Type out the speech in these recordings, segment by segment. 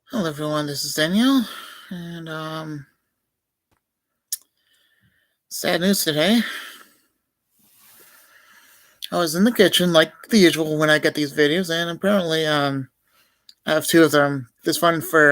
Hello everyone, this is Daniel, and sad news today. I was in the kitchen like the usual when I get these videos, and apparently I have two of them. This one for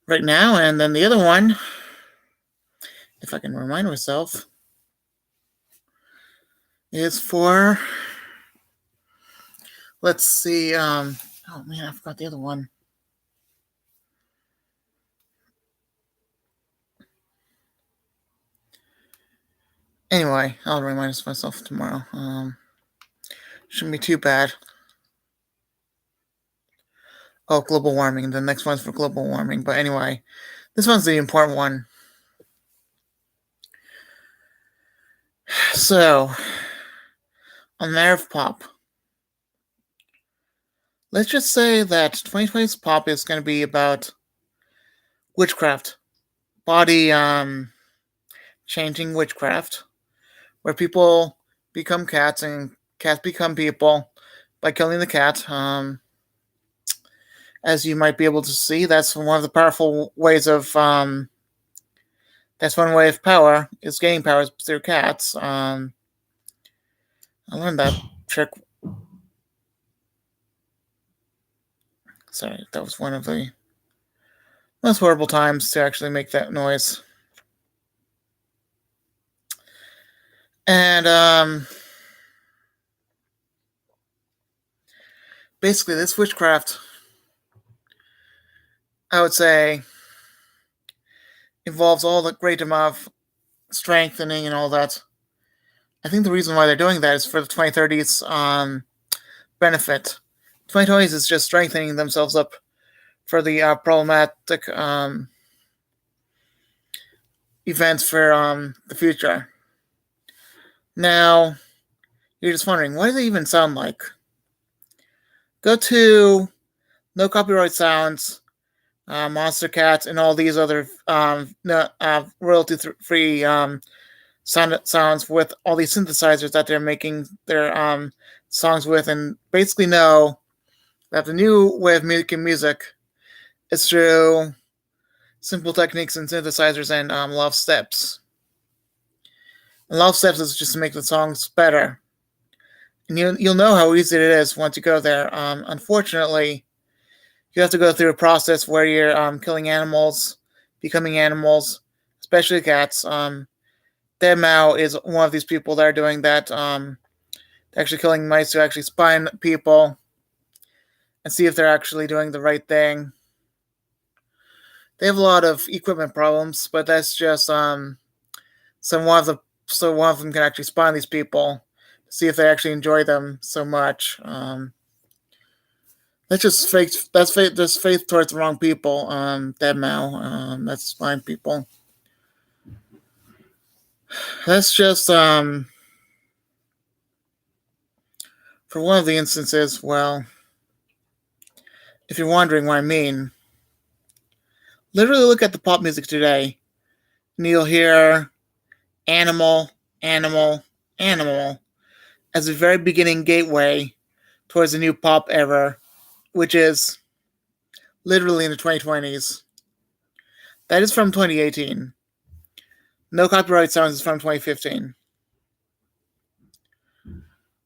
right now, and then the other one, if I can remind myself, is for, let's see, oh man, I forgot the other one. Anyway, I'll remind myself tomorrow. Shouldn't be too bad. Oh, global warming. The next one's for global warming. But anyway, this one's the important one. So, on Nerve Pop. Let's just say that 2020's Pop is going to be about witchcraft. Body changing witchcraft. Where people become cats and cats become people by killing the cat. As you might be able to see, that's one of the powerful ways of that's one way of power, is gaining powers through cats. I learned that trick. Sorry, that was one of the most horrible times to actually make that noise. And basically, this witchcraft, I would say, involves all the great amount of strengthening and all that. I think the reason why they're doing that is for the 2030's benefit. 2020's is just strengthening themselves up for the problematic events for the future. Now, you're just wondering, what does it even sound like? Go to No Copyright Sounds, Monster Cats, and all these other royalty-free sounds with all these synthesizers that they're making their songs with, and basically know that the new way of making music is through simple techniques and synthesizers and love steps. And love steps is just to make the songs better. And you'll know how easy it is once you go there. Unfortunately, you have to go through a process where you're killing animals, becoming animals, especially cats. Dead Mao is one of these people that are doing that, actually killing mice to actually spy on people and see if they're actually doing the right thing. They have a lot of equipment problems, but that's just so one of them can actually spy on these people to see if they actually enjoy them so much. That's just faith. That's faith. There's faith towards the wrong people. Dead Mao. That's spying people. That's just for one of the instances. Well, if you're wondering what I mean, literally look at the pop music today, and you'll hear "animal, animal, animal" as the very beginning gateway towards the new pop era, which is literally in the 2020's. That is from 2018. No Copyright Sounds is from 2015.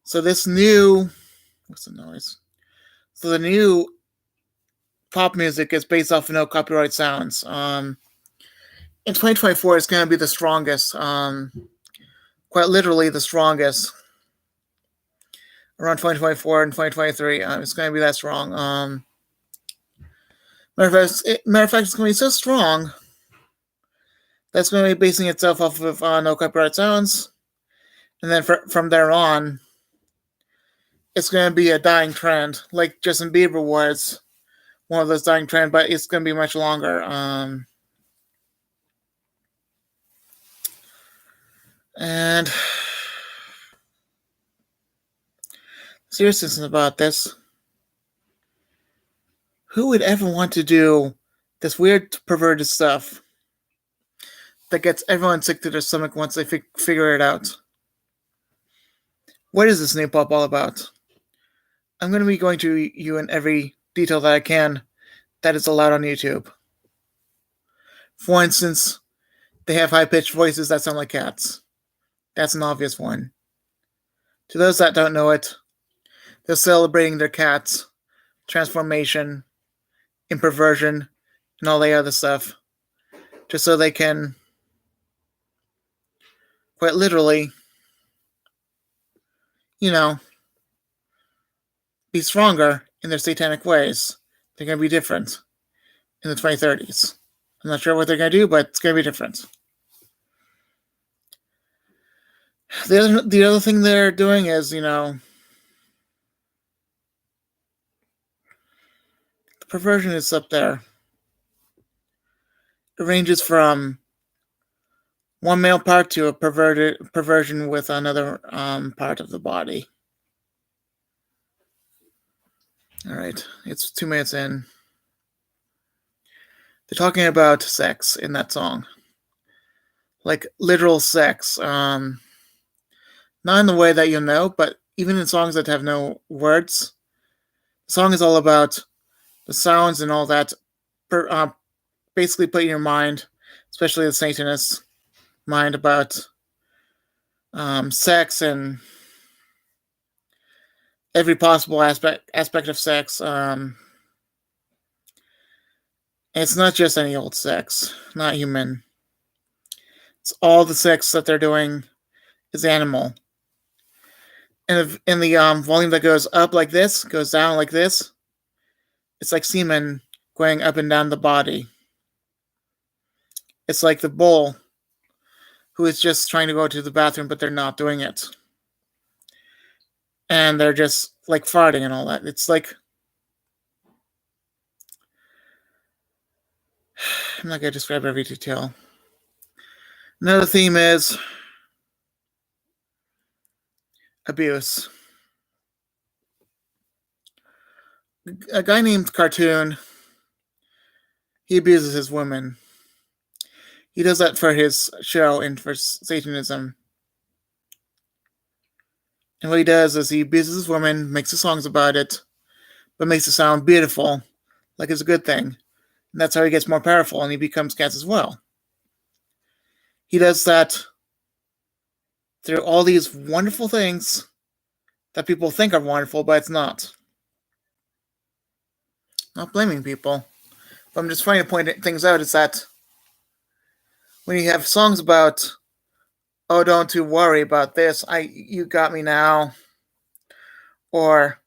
So this new, what's the noise? So the new pop music is based off of No Copyright Sounds. In 2024, it's going to be the strongest, quite literally the strongest. Around 2024 and 2023, it's going to be that strong. Matter of fact, it's going to be so strong that's going to be basing itself off of No Copyright Sounds, and then from there on, it's going to be a dying trend, like Justin Bieber was one of those dying trends, but it's going to be much longer. And seriousness about this. Who would ever want to do this weird, perverted stuff that gets everyone sick to their stomach once they figure it out? What is this new pop all about? I'm going to be going to you in every detail that I can that is allowed on YouTube. For instance, they have high pitched voices that sound like cats. That's an obvious one. To those that don't know it, they're celebrating their cats' transformation, and perversion, and all the other stuff, just so they can, quite literally, you know, be stronger in their satanic ways. They're going to be different in the 2030s. I'm not sure what they're going to do, but it's going to be different. The other thing they're doing is, the perversion is up there. It ranges from one male part to a perversion with another part of the body. All right, it's 2 minutes in. They're talking about sex in that song, like literal sex. Not in the way that you'll know, but even in songs that have no words, the song is all about the sounds and all that. Basically, put in your mind, especially the Satanist mind, about sex and every possible aspect of sex. It's not just any old sex, not human. It's all the sex that they're doing is animal. And in the volume that goes up like this, goes down like this, it's like semen going up and down the body. It's like the bull who is just trying to go to the bathroom, but they're not doing it. And they're just like farting and all that. It's like, I'm not going to describe every detail. Another theme is abuse. A guy named Cartoon, he abuses his women. He does that for his show and for Satanism. And what he does is he abuses his women, makes the songs about it, but makes it sound beautiful, like it's a good thing. And that's how he gets more powerful and he becomes cats as well. He does that through all these wonderful things that people think are wonderful, but it's not. Not blaming people. But I'm just trying to point things out is that when you have songs about, oh, don't you worry about this, you got me now, or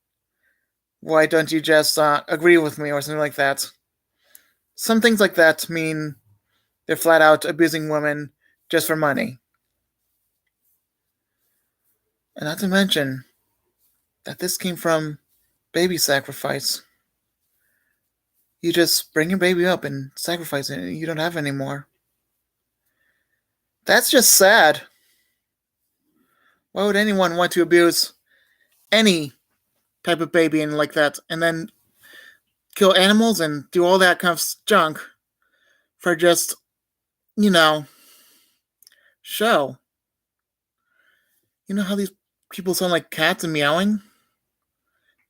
why don't you just agree with me, or something like that. Some things like that mean they're flat out abusing women just for money. And not to mention that this came from baby sacrifice. You just bring your baby up and sacrifice it, and you don't have any more. That's just sad. Why would anyone want to abuse any type of baby and like that, and then kill animals and do all that kind of junk for just, show? You know how these people sound like cats and meowing?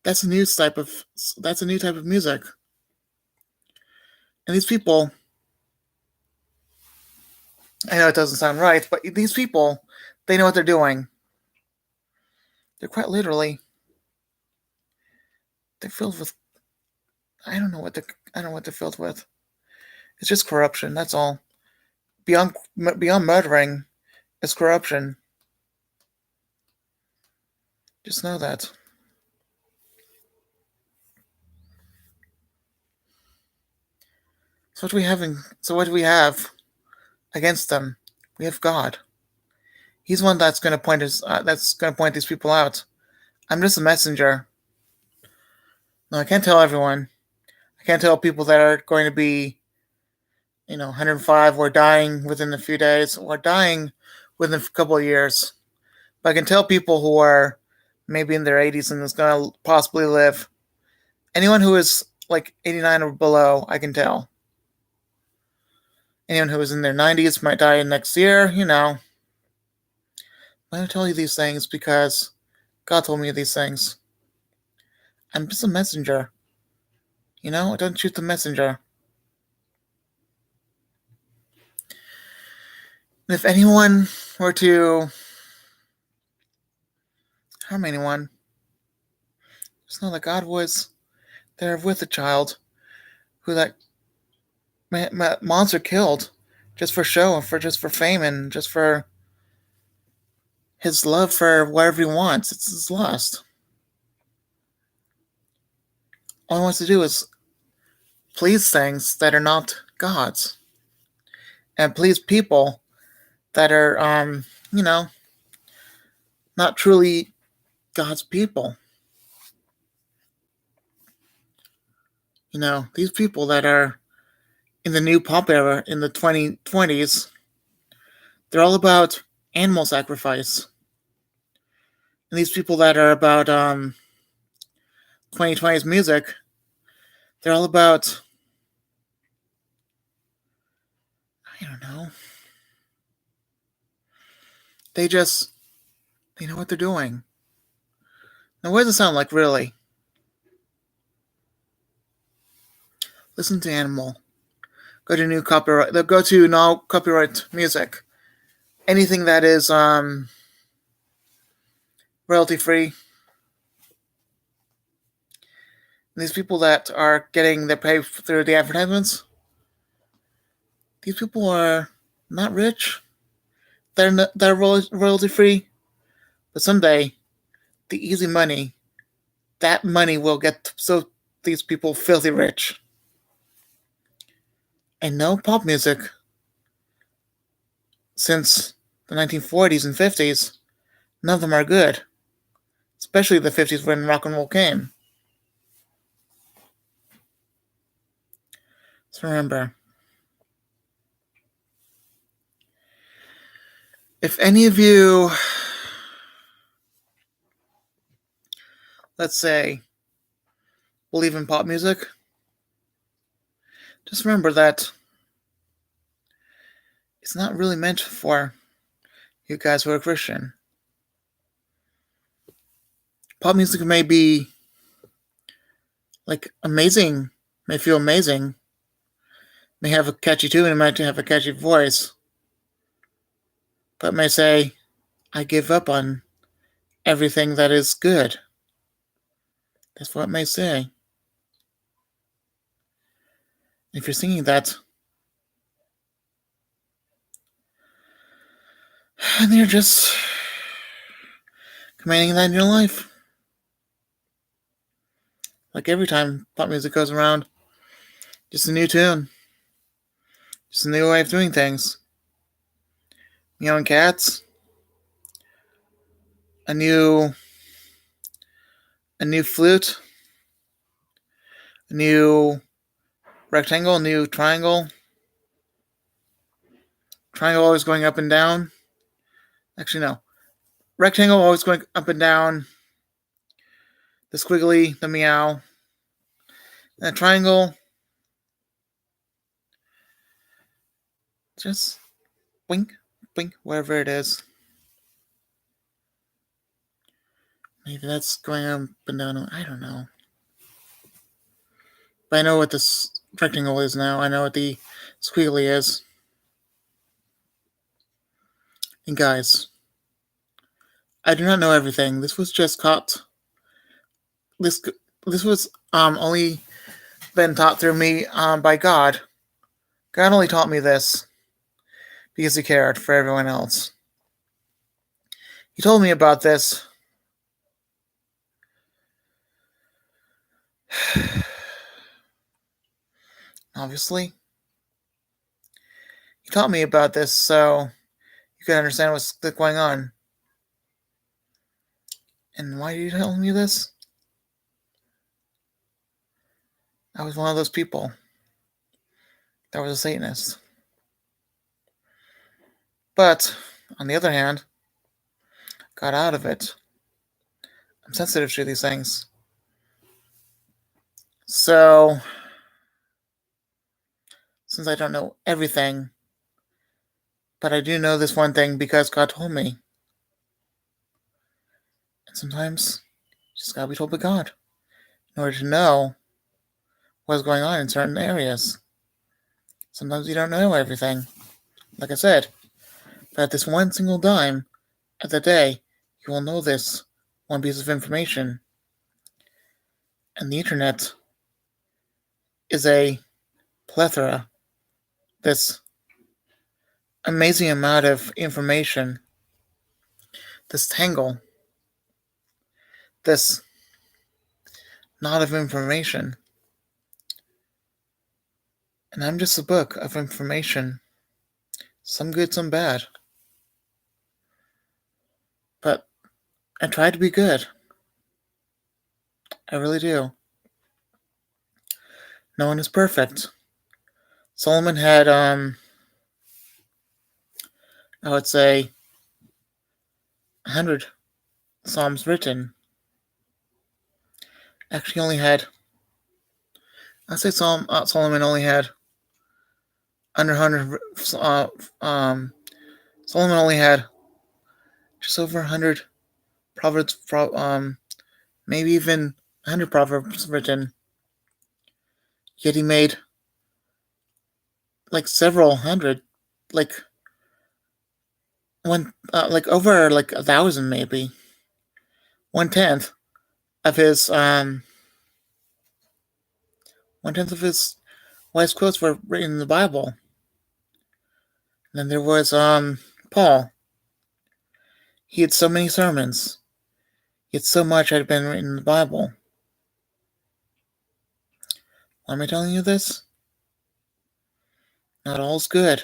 That's a new type of music. And these people, I know it doesn't sound right, but these people, they know what they're doing. They're quite literally, they're filled with, I don't know what they're filled with. It's just corruption, that's all. Beyond murdering, it's corruption. Just know that. So what do we have against them? We have God. He's one that's going to point these people out. I'm just a messenger. No, I can't tell everyone. I can't tell people that are going to be, 105 or dying within a few days or dying within a couple of years. But I can tell people who are maybe in their 80s and is going to possibly live. Anyone who is like 89 or below, I can tell. Anyone who is in their 90s might die next year, I'm going to tell you these things because God told me these things. I'm just a messenger. Don't shoot the messenger. And if anyone were to harm anyone, just know that God was there with the child who that monster killed just for show, just for fame, and just for his love for whatever he wants. It's his lust. All he wants to do is please things that are not God's, and please people that are, not truly God's people. These people that are in the new pop era in the 2020's, they're all about animal sacrifice. And these people that are about 2020's music, they're all about, I don't know. They know what they're doing. Now, what does it sound like, really? Listen to Animal. Go to no copyright music. Anything that is royalty free. These people that are getting their pay through the advertisements, these people are not rich. They're royalty free, but someday the easy money, that money will get so these people filthy rich. And no pop music since the 1940's and 50's, none of them are good. Especially the 50's when rock and roll came. So remember, if any of you, let's say, believe in pop music, just remember that it's not really meant for you guys who are Christian. Pop music may be amazing, may feel amazing, may have a catchy tune, and might have a catchy voice, but may say, I give up on everything that is good. That's what it may say. If you're singing that, and you're just commanding that in your life. Like every time pop music goes around, just a new tune, just a new way of doing things. Meowing cats, a new flute, a new rectangle, a new triangle. Triangle always going up and down. Actually, no. Rectangle always going up and down. The squiggly, the meow. And a triangle, just blink, blink, wherever it is. Maybe that's going up and down. I don't know. But I know what this rectangle is now. I know what the squiggly is. And guys, I do not know everything. This was just caught. This was only been taught through me by God. God only taught me this because he cared for everyone else. He told me about this. Obviously, he taught me about this so you can understand what's going on. And why did he tell me this? I was one of those people that was a Satanist. But, on the other hand, got out of it. I'm sensitive to these things. So, since I don't know everything, but I do know this one thing because God told me. And sometimes, you just gotta be told by God in order to know what's going on in certain areas. Sometimes you don't know everything. Like I said, but at this one single time of the day, you will know this one piece of information. And the internet is a plethora, this amazing amount of information, this tangle, this knot of information. And I'm just a book of information, some good, some bad. But I try to be good. I really do. No one is perfect. Solomon had, I would say, 100 Psalms written. Actually, only had, I'd say Solomon only had under 100, Solomon only had just over 100 proverbs, maybe even 100 proverbs written. Yet he made like several hundred, like over like 1,000 maybe. 1/10 of his 1/10 of his wise quotes were written in the Bible. And then there was Paul. He had so many sermons. Yet so much had been written in the Bible. Why am I telling you this? Not all's good.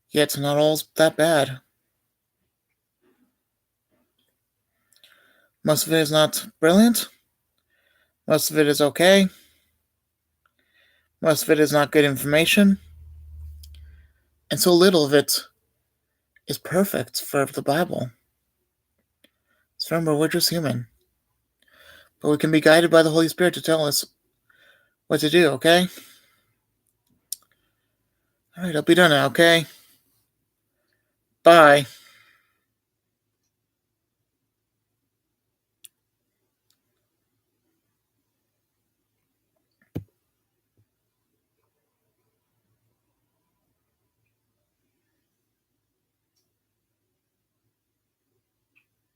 Yet not all's that bad. Most of it is not brilliant. Most of it is okay. Most of it is not good information. And so little of it is perfect for the Bible. So remember, we're just human. But we can be guided by the Holy Spirit to tell us what to do, okay? Alright, I'll be done now, okay? Bye.